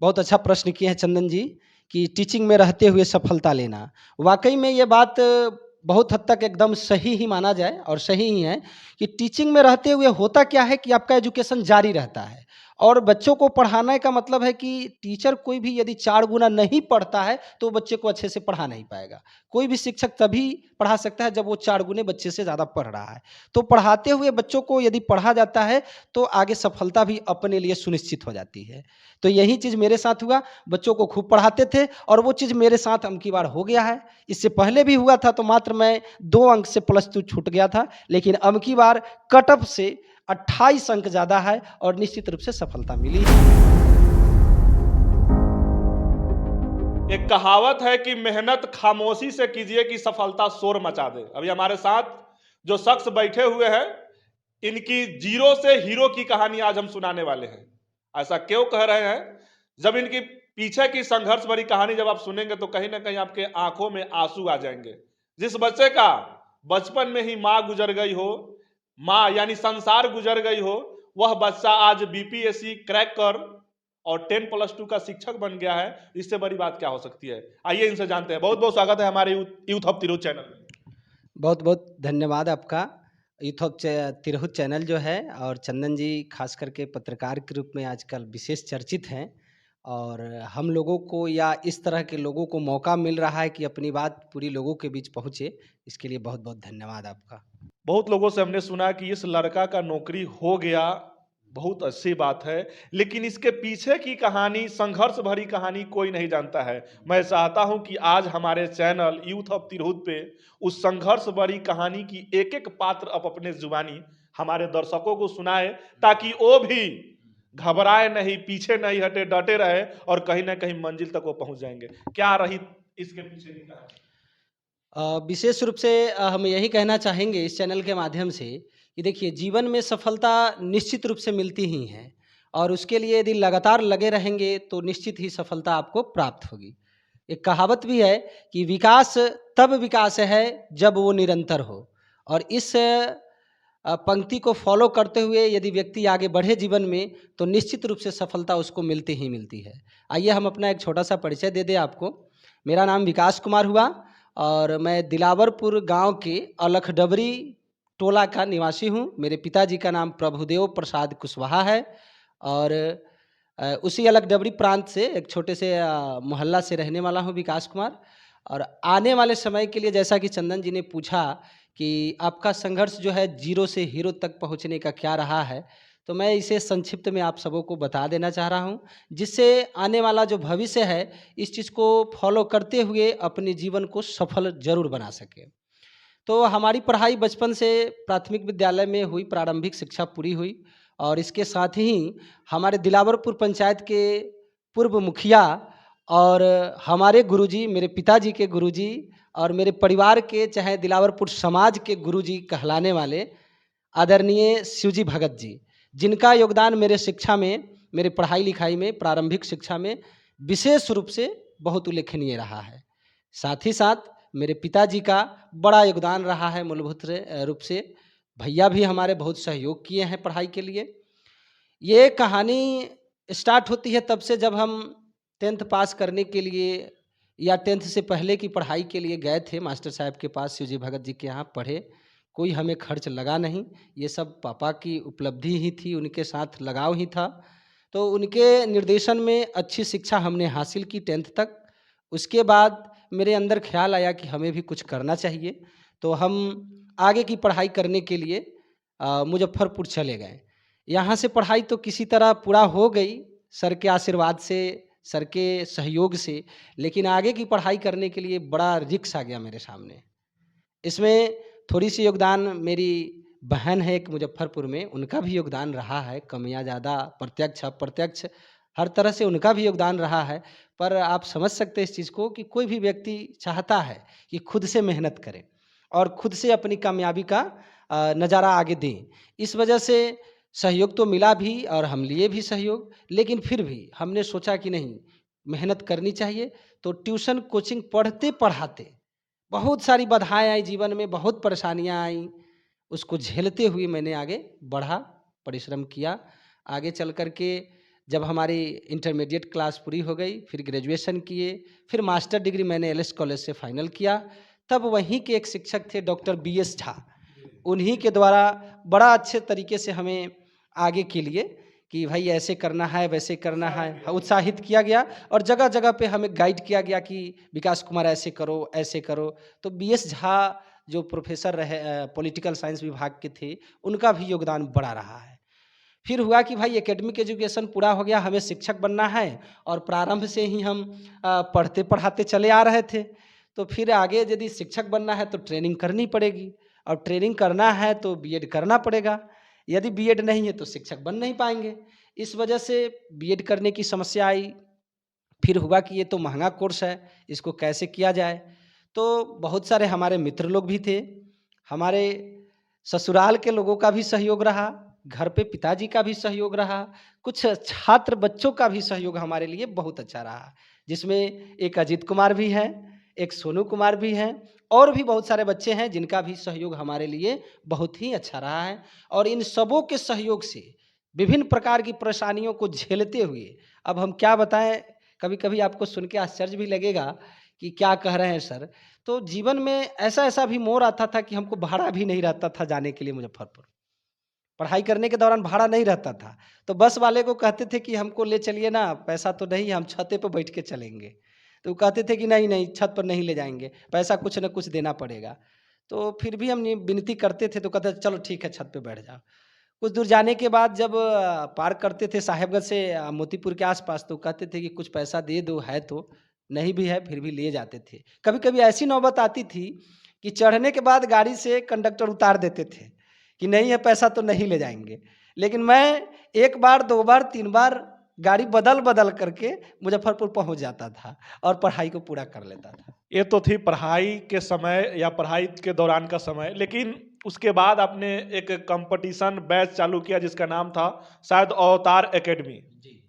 बहुत अच्छा प्रश्न किए हैं चंदन जी कि टीचिंग में रहते हुए सफलता लेना। वाक़ई में ये बात बहुत हद तक एकदम सही ही माना जाए और सही ही है कि टीचिंग में रहते हुए होता क्या है कि आपका एजुकेशन जारी रहता है और बच्चों को पढ़ाने का मतलब है कि टीचर कोई भी यदि 4 गुना नहीं पढ़ता है, तो वो बच्चे को अच्छे से पढ़ा नहीं पाएगा। कोई भी शिक्षक तभी पढ़ा सकता है जब वो 4 गुने बच्चे से ज़्यादा पढ़ रहा है। तो पढ़ाते हुए बच्चों को यदि पढ़ा जाता है, तो आगे सफलता भी अपने लिए सुनिश्चित हो जाती है। तो यही चीज़ मेरे साथ हुआ, बच्चों को खूब पढ़ाते थे और वो चीज़ मेरे साथ अब की बार हो गया है। इससे पहले भी हुआ था तो मात्र मैं 2 अंक से +2 छूट गया था, लेकिन अब की बार कट ऑफ से 28 अंक ज़्यादा है और निश्चित रूप से सफलता मिली है। एक कहावत है कि मेहनत खामोशी से कीजिए कि सफलता शोर मचा दे। अभी हमारे साथ जो शख्स बैठे हुए हैं, इनकी जीरो से हीरो की कहानी आज हम सुनाने वाले हैं। ऐसा क्यों कह रहे हैं? जब इनकी पीछे की संघर्ष भरी कहानी जब आप सुनेंगे तो कहीं ना कहीं आपके आंखों में आंसू आ जाएंगे। जिस बच्चे का बचपन में ही माँ गुजर गई हो, माँ यानी संसार गुजर गई हो, वह बच्चा आज बीपीएससी क्रैक कर और 10+2 का शिक्षक बन गया है। इससे बड़ी बात क्या हो सकती है? आइए इनसे जानते हैं। बहुत बहुत स्वागत है हमारे यूथ ऑफ तिरहुत चैनल में। बहुत-बहुत धन्यवाद आपका। यूथ ऑफ तिरहुत चैनल जो है और चंदन जी ख़ास करके पत्रकार के रूप में आजकल विशेष चर्चित हैं और हम लोगों को या इस तरह के लोगों को मौका मिल रहा है कि अपनी बात पूरी लोगों के बीच पहुँचे, इसके लिए बहुत-बहुत धन्यवाद आपका। बहुत लोगों से हमने सुना कि इस लड़का का नौकरी हो गया, बहुत अच्छी बात है, लेकिन इसके पीछे की कहानी, संघर्ष भरी कहानी कोई नहीं जानता है। मैं चाहता हूं कि आज हमारे चैनल यूथ ऑफ तिरहुत पे उस संघर्ष भरी कहानी की एक एक पात्र अब अपने जुबानी हमारे दर्शकों को सुनाए, ताकि वो भी घबराए नहीं, पीछे नहीं हटे, डटे रहे और कहीं ना कहीं मंजिल तक वो पहुंच जाएंगे। क्या रही इसके पीछे की कहानी? विशेष रूप से हम यही कहना चाहेंगे इस चैनल के माध्यम से कि देखिए जीवन में सफलता निश्चित रूप से मिलती ही है और उसके लिए यदि लगातार लगे रहेंगे तो निश्चित ही सफलता आपको प्राप्त होगी। एक कहावत भी है कि विकास तब विकास है जब वो निरंतर हो और इस पंक्ति को फॉलो करते हुए यदि व्यक्ति आगे बढ़े जीवन में तो निश्चित रूप से सफलता उसको मिलती ही मिलती है। आइए हम अपना एक छोटा सा परिचय दे दें आपको। मेरा नाम विकास कुमार हुआ और मैं दिलावरपुर गांव के अलखडबरी टोला का निवासी हूं। मेरे पिताजी का नाम प्रभुदेव प्रसाद कुशवाहा है और उसी अलखडबरी प्रांत से एक छोटे से मोहल्ला से रहने वाला हूं विकास कुमार। और आने वाले समय के लिए जैसा कि चंदन जी ने पूछा कि आपका संघर्ष जो है जीरो से हीरो तक पहुंचने का क्या रहा है, तो मैं इसे संक्षिप्त में आप सबों को बता देना चाह रहा हूं, जिससे आने वाला जो भविष्य है इस चीज़ को फॉलो करते हुए अपने जीवन को सफल ज़रूर बना सके। तो हमारी पढ़ाई बचपन से प्राथमिक विद्यालय में हुई, प्रारंभिक शिक्षा पूरी हुई और इसके साथ ही हमारे दिलावरपुर पंचायत के पूर्व मुखिया और हमारे गुरुजी, मेरे पिताजी के गुरुजी और मेरे परिवार के चाहे दिलावरपुर समाज के गुरुजी कहलाने वाले आदरणीय शिवजी भगत जी, जिनका योगदान मेरे शिक्षा में, मेरे पढ़ाई-लिखाई में, प्रारंभिक शिक्षा में विशेष रूप से बहुत उल्लेखनीय रहा है। साथ ही साथ मेरे पिताजी का बड़ा योगदान रहा है मूलभूत रूप से। भैया भी हमारे बहुत सहयोग किए हैं पढ़ाई के लिए। ये कहानी स्टार्ट होती है तब से जब हम 10th पास करने के लिए या 10th से पहले की पढ़ाई के लिए गए थे मास्टर साहब के पास, शिवजी भगत जी के यहाँ पढ़े। कोई हमें खर्च लगा नहीं, ये सब पापा की उपलब्धि ही थी, उनके साथ लगाव ही था। तो उनके निर्देशन में अच्छी शिक्षा हमने हासिल की 10th तक। उसके बाद मेरे अंदर ख़्याल आया कि हमें भी कुछ करना चाहिए, तो हम आगे की पढ़ाई करने के लिए मुज़फ़्फ़रपुर चले गए। यहाँ से पढ़ाई तो किसी तरह पूरा हो गई, सर के आशीर्वाद से, सर के सहयोग से, लेकिन आगे की पढ़ाई करने के लिए बड़ा रिस्क आ गया मेरे सामने। इसमें थोड़ी-सी योगदान मेरी बहन है एक मुज़फ़्फ़रपुर में, उनका भी योगदान रहा है, कम या ज़्यादा, प्रत्यक्ष, अप्रत्यक्ष, हर तरह से उनका भी योगदान रहा है। पर आप समझ सकते हैं इस चीज़ को कि कोई भी व्यक्ति चाहता है कि खुद से मेहनत करे और खुद से अपनी कामयाबी का नज़ारा आगे दें। इस वजह से सहयोग तो मिला भी और हम लिए भी सहयोग, लेकिन फिर भी हमने सोचा कि नहीं, मेहनत करनी चाहिए। तो ट्यूशन, कोचिंग पढ़ते-पढ़ाते बहुत सारी बाधाएँ आई जीवन में, बहुत परेशानियाँ आईं। उसको झेलते हुए मैंने आगे बढ़ा, परिश्रम किया। आगे चल कर के जब हमारी इंटरमीडिएट क्लास पूरी हो गई, फिर ग्रेजुएशन किए, फिर मास्टर डिग्री मैंने एलएस कॉलेज से फाइनल किया। तब वहीं के एक शिक्षक थे डॉक्टर बीएस झा, उन्हीं के द्वारा बड़ा अच्छे तरीके से हमें आगे के लिए कि भाई ऐसे करना है, वैसे करना है, उत्साहित किया गया और जगह-जगह पे हमें गाइड किया गया कि विकास कुमार ऐसे करो, ऐसे करो। तो बीएस झा जो प्रोफेसर रहे पॉलिटिकल साइंस विभाग के थे, उनका भी योगदान बड़ा रहा है। फिर हुआ कि भाई एकेडमिक एजुकेशन पूरा हो गया, हमें शिक्षक बनना है और प्रारंभ से ही हम पढ़ते पढ़ाते चले आ रहे थे। तो फिर आगे यदि शिक्षक बनना है तो ट्रेनिंग करनी पड़ेगी और ट्रेनिंग करना है तो बीएड करना पड़ेगा। यदि बीएड नहीं है तो शिक्षक बन नहीं पाएंगे। इस वजह से बीएड करने की समस्या आई। फिर हुआ कि ये तो महंगा कोर्स है, इसको कैसे किया जाए? तो बहुत सारे हमारे मित्र लोग भी थे, हमारे ससुराल के लोगों का भी सहयोग रहा, घर पे पिताजी का भी सहयोग रहा, कुछ छात्र बच्चों का भी सहयोग हमारे लिए बहुत अच्छा रहा, जिसमें एक अजीत कुमार भी हैं, एक सोनू कुमार भी हैं और भी बहुत सारे बच्चे हैं जिनका भी सहयोग हमारे लिए बहुत ही अच्छा रहा है। और इन सबों के सहयोग से विभिन्न प्रकार की परेशानियों को झेलते हुए अब हम क्या बताएँ, कभी-कभी आपको सुन के आश्चर्य भी लगेगा कि क्या कह रहे हैं सर। तो जीवन में ऐसा-ऐसा भी मोड़ आता था कि हमको भाड़ा भी नहीं रहता था जाने के लिए मुज़फ्फरपुर। पढ़ाई करने के दौरान भाड़ा नहीं रहता था, तो बस वाले को कहते थे कि हमको ले चलिए ना, पैसा तो नहीं है, हम छत पे बैठ के चलेंगे। तो वो कहते थे कि नहीं-नहीं छत पर नहीं ले जाएँगे, पैसा कुछ न कुछ देना पड़ेगा। तो फिर भी हम ये विनती करते थे तो कहते थे चलो ठीक है छत पे बैठ जाओ। कुछ दूर जाने के बाद जब पार करते थे साहेबगंज से मोतीपुर के आस-पास तो कहते थे कि कुछ पैसा दे दो है तो, नहीं भी है फिर भी ले जाते थे। कभी-कभी ऐसी नौबत आती थी कि चढ़ने के बाद गाड़ी से कंडक्टर उतार देते थे कि नहीं है पैसा तो नहीं ले जाएँगे। लेकिन मैं 1 बार, 2 बार, 3 बार गाड़ी बदल-बदल करके मुज़फ्फरपुर पहुँच जाता था और पढ़ाई को पूरा कर लेता था। ये तो थी पढ़ाई के समय या पढ़ाई के दौरान का समय, लेकिन उसके बाद आपने एक कंपटीशन बैच चालू किया जिसका नाम था शायद अवतार एकेडमी। जी।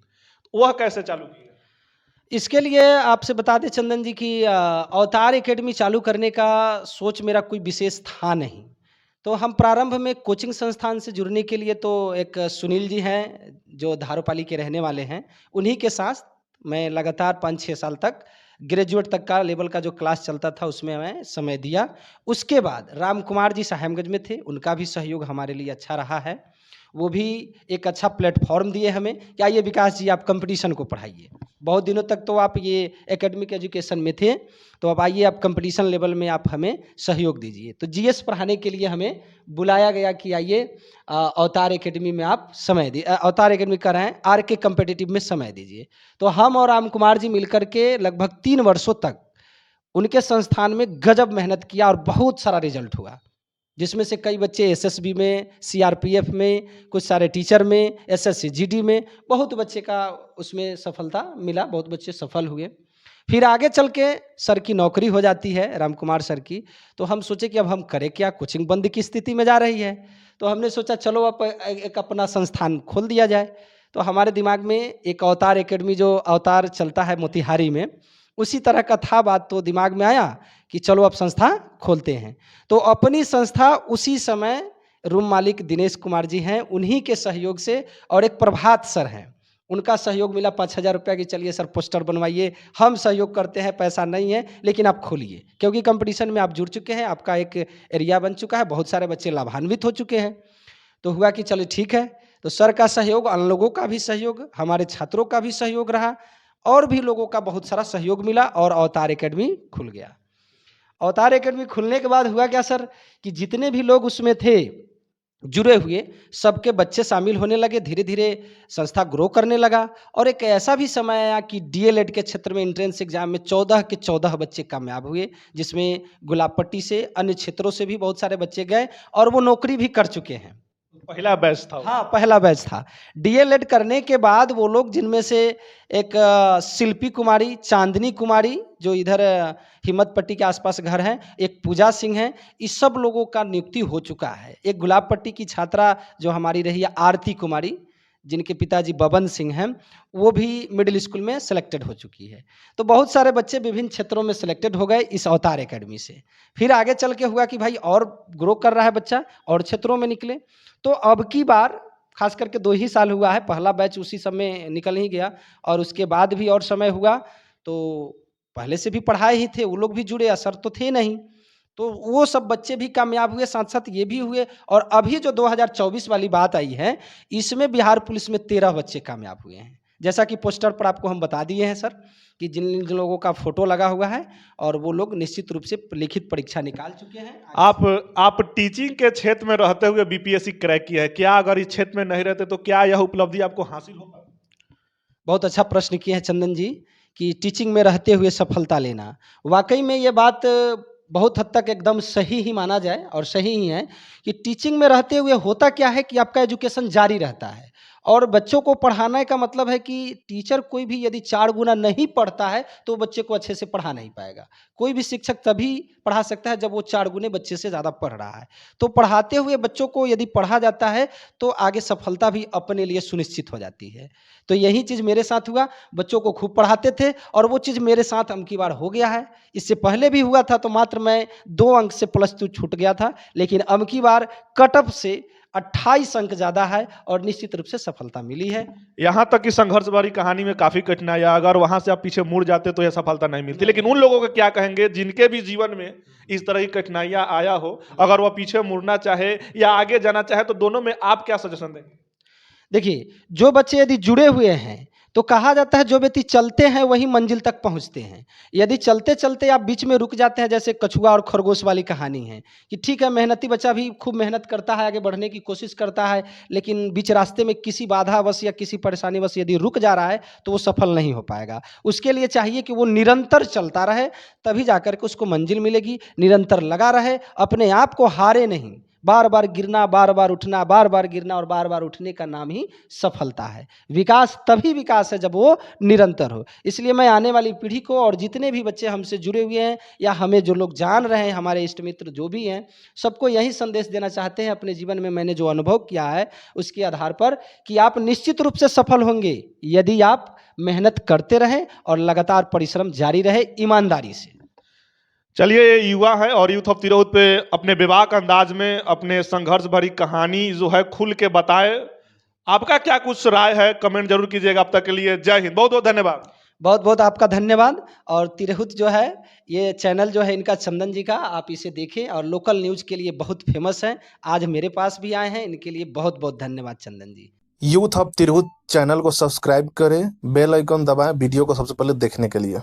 वह कैसे चालू किया? इसके लिए आपसे बता दें चंदन जी कि अवतार एकेडमी चालू करने का सोच मेरा कोई विशेष था नहीं। तो हम प्रारंभ में कोचिंग संस्थान से जुड़ने के लिए तो एक सुनील जी हैं, जो धारूपाली के रहने वाले हैं, उन्हीं के साथ मैं लगातार 5-6 साल तक ग्रेजुएट तक का लेवल का जो क्लास चलता था उसमें मैं समय दिया। उसके बाद राम कुमार जी साहेबगंज में थे, उनका भी सहयोग हमारे लिए अच्छा रहा है। वो भी एक अच्छा प्लेटफ़ॉर्म दिए हमें कि आइए विकास जी आप कॉम्पिटिशन को पढ़ाइए। बहुत दिनों तक तो आप ये एकेडमिक एजुकेशन में थे, तो अब आइए आप कॉम्पिटिशन लेवल में आप हमें सहयोग दीजिए। तो जीएस पढ़ाने के लिए हमें बुलाया गया कि आइए अवतार एकेडमी में आप अवतार एकेडमी कह रहे हैं, आरके कॉम्पिटिटिव में समय दीजिए। तो हम और राम कुमार जी मिलकर के लगभग 3 वर्षों तक उनके संस्थान में गजब मेहनत किया और बहुत सारा रिज़ल्ट हुआ। जिसमें से कई बच्चे एसएसबी में, सीआरपीएफ में, कुछ सारे टीचर में, एसएससी जीडी में, बहुत बच्चे का उसमें सफलता मिला, बहुत बच्चे सफल हुए। फिर आगे चल के सर की नौकरी हो जाती है, राम कुमार सर की, तो हम सोचे कि अब हम करें क्या, कोचिंग बंद की स्थिति में जा रही है। तो हमने सोचा चलो अब एक अपना संस्थान खोल दिया जाए। तो हमारे दिमाग में एक अवतार एकेडमी जो अवतार चलता है मोतिहारी में, उसी तरह का था बात, तो दिमाग में आया कि चलो अब संस्था खोलते हैं। तो अपनी संस्था उसी समय रूम मालिक दिनेश कुमार जी हैं, उन्हीं के सहयोग से और एक प्रभात सर हैं, उनका सहयोग मिला 5,000 रुपया कि चलिए सर पोस्टर बनवाइए, हम सहयोग करते हैं, पैसा नहीं है लेकिन आप खोलिए। क्योंकि कंपटीशन में आप जुड़ चुके हैं, आपका एक एरिया बन चुका है, बहुत सारे बच्चे लाभान्वित हो चुके हैं। तो हुआ कि चलिए ठीक है, तो सर का सहयोग, अन्य लोगों का भी सहयोग, हमारे छात्रों का भी सहयोग रहा और भी लोगों का बहुत सारा सहयोग मिला और अवतार एकेडमी खुल गया। अवतार एकेडमी खुलने के बाद हुआ क्या सर कि जितने भी लोग उसमें थे जुड़े हुए, सबके बच्चे शामिल होने लगे, धीरे-धीरे संस्था ग्रो करने लगा और एक ऐसा भी समय आया कि डीएलएड के क्षेत्र में एंट्रेंस एग्जाम में 14 के 14 बच्चे कामयाब हुए, जिसमें गुलाबपट्टी से, अन्य क्षेत्रों से भी बहुत सारे बच्चे गए और वो नौकरी भी कर चुके हैं। पहला बैच था वो। हाँ, पहला बैच था। डीएलएड करने के बाद वो लोग जिनमें से एक शिल्पी कुमारी, चांदनी कुमारी जो इधर हिम्मतपट्टी के आसपास घर हैं, एक पूजा सिंह हैं, इस सब लोगों का नियुक्ति हो चुका है। एक गुलाबपट्टी की छात्रा जो हमारी रही है आरती कुमारी, जिनके पिताजी बबन सिंह हैं, वो भी मिडिल स्कूल में सेलेक्टेड हो चुकी है। तो बहुत सारे बच्चे विभिन्न क्षेत्रों में सेलेक्टेड हो गए इस अवतार एकेडमी से। फिर आगे चल के हुआ कि भाई और ग्रो कर रहा है बच्चा और क्षेत्रों में निकले। तो अब की बार खास करके 2 ही साल हुआ है, पहला बैच उसी समय निकल ही गया और उसके बाद भी और समय हुआ, तो पहले से भी पढ़ाए ही थे, वो लोग भी जुड़े, असर तो थे नहीं। तो वो सब बच्चे भी कामयाब हुए, साथ-साथ ये भी हुए और अभी जो 2024 वाली बात आई है, इसमें बिहार पुलिस में 13 बच्चे कामयाब हुए हैं। जैसा कि पोस्टर पर आपको हम बता दिए हैं सर, कि जिन लोगों का फ़ोटो लगा हुआ है और वो लोग निश्चित रूप से लिखित परीक्षा निकाल चुके हैं। आप टीचिंग के क्षेत्र में रहते हुए बीपीएससी क्रैक किया है। क्या अगर इस क्षेत्र में नहीं रहते तो क्या यह उपलब्धि आपको हासिल हो पाती? बहुत अच्छा प्रश्न किए हैं चंदन जी, कि टीचिंग में रहते हुए सफलता लेना। वाक़ई में ये बात बहुत हद तक एकदम सही ही माना जाए और सही ही है कि टीचिंग में रहते हुए होता क्या है कि आपका एजुकेशन जारी रहता है और बच्चों को पढ़ाने का मतलब है कि टीचर कोई भी यदि 4 गुना नहीं पढ़ता है, तो बच्चे को अच्छे से पढ़ा नहीं पाएगा। कोई भी शिक्षक तभी पढ़ा सकता है जब वो 4 गुने बच्चे से ज़्यादा पढ़ रहा है। तो पढ़ाते हुए बच्चों को यदि पढ़ा जाता है, तो आगे सफलता भी अपने लिए सुनिश्चित हो जाती है। तो यही चीज़ मेरे साथ हुआ, बच्चों को खूब पढ़ाते थे और वो चीज़ मेरे साथ अब की बार हो गया है। इससे पहले भी हुआ था तो मात्र मैं 2 अंक से +2 छूट गया था, लेकिन अब की बार कट ऑफ से 28 अंक ज़्यादा है और निश्चित रूप से सफलता मिली है। यहाँ तक कि संघर्ष भरी कहानी में काफ़ी कठिनाई है, अगर वहाँ से आप पीछे मुड़ जाते तो यह सफलता नहीं मिलती। लेकिन उन लोगों को क्या कहेंगे जिनके भी जीवन में इस तरह की कठिनाइयाँ आया हो, अगर वह पीछे मुड़ना चाहे या आगे जाना चाहे तो दोनों में आप क्या सजेशन देंगे? देखिए, जो बच्चे यदि जुड़े हुए हैं, तो कहा जाता है जो व्यक्ति चलते हैं वही मंजिल तक पहुँचते हैं। यदि चलते-चलते आप बीच में रुक जाते हैं जैसे कछुआ और खरगोश वाली कहानी है, कि ठीक है मेहनती बच्चा भी खूब मेहनत करता है, आगे बढ़ने की कोशिश करता है, लेकिन बीच रास्ते में किसी बाधावश या किसी परेशानीवश यदि रुक जा रहा है, तो वो सफल नहीं हो पाएगा। उसके लिए चाहिए कि वो निरंतर चलता रहे, तभी जाकर के उसको मंजिल मिलेगी, निरंतर लगा रहे, अपने आप को हारे नहीं। बार-बार गिरना, बार-बार उठना, बार-बार गिरना और बार-बार उठने का नाम ही सफलता है। विकास तभी विकास है जब वो निरंतर हो। इसलिए मैं आने वाली पीढ़ी को और जितने भी बच्चे हमसे जुड़े हुए हैं या हमें जो लोग जान रहे हैं, हमारे इष्ट मित्र जो भी हैं, सबको यही संदेश देना चाहते हैं अपने जीवन में मैंने जो अनुभव किया है, उसके आधार पर कि आप निश्चित रूप से सफल होंगे, यदि आप मेहनत करते रहें और लगातार परिश्रम जारी रहे ईमानदारी से। चलिए, ये युवा है और यूथ ऑफ तिरहुत पे अपने बेबाक अंदाज में अपने संघर्ष भरी कहानी जो है खुल के बताए। आपका क्या कुछ राय है कमेंट जरूर कीजिएगा। अब तक के लिए जय हिंद, बहुत बहुत धन्यवाद। बहुत-बहुत आपका धन्यवाद और तिरहुत जो है, ये चैनल जो है इनका चंदन जी का, आप इसे देखें और लोकल न्यूज़ के लिए बहुत फेमस हैं। आज मेरे पास भी आए हैं, इनके लिए बहुत-बहुत धन्यवाद चंदन जी। यूथ ऑफ तिरहुत चैनल को सब्सक्राइब करें, बेल आइकन दबाएं वीडियो को सबसे पहले देखने के लिए।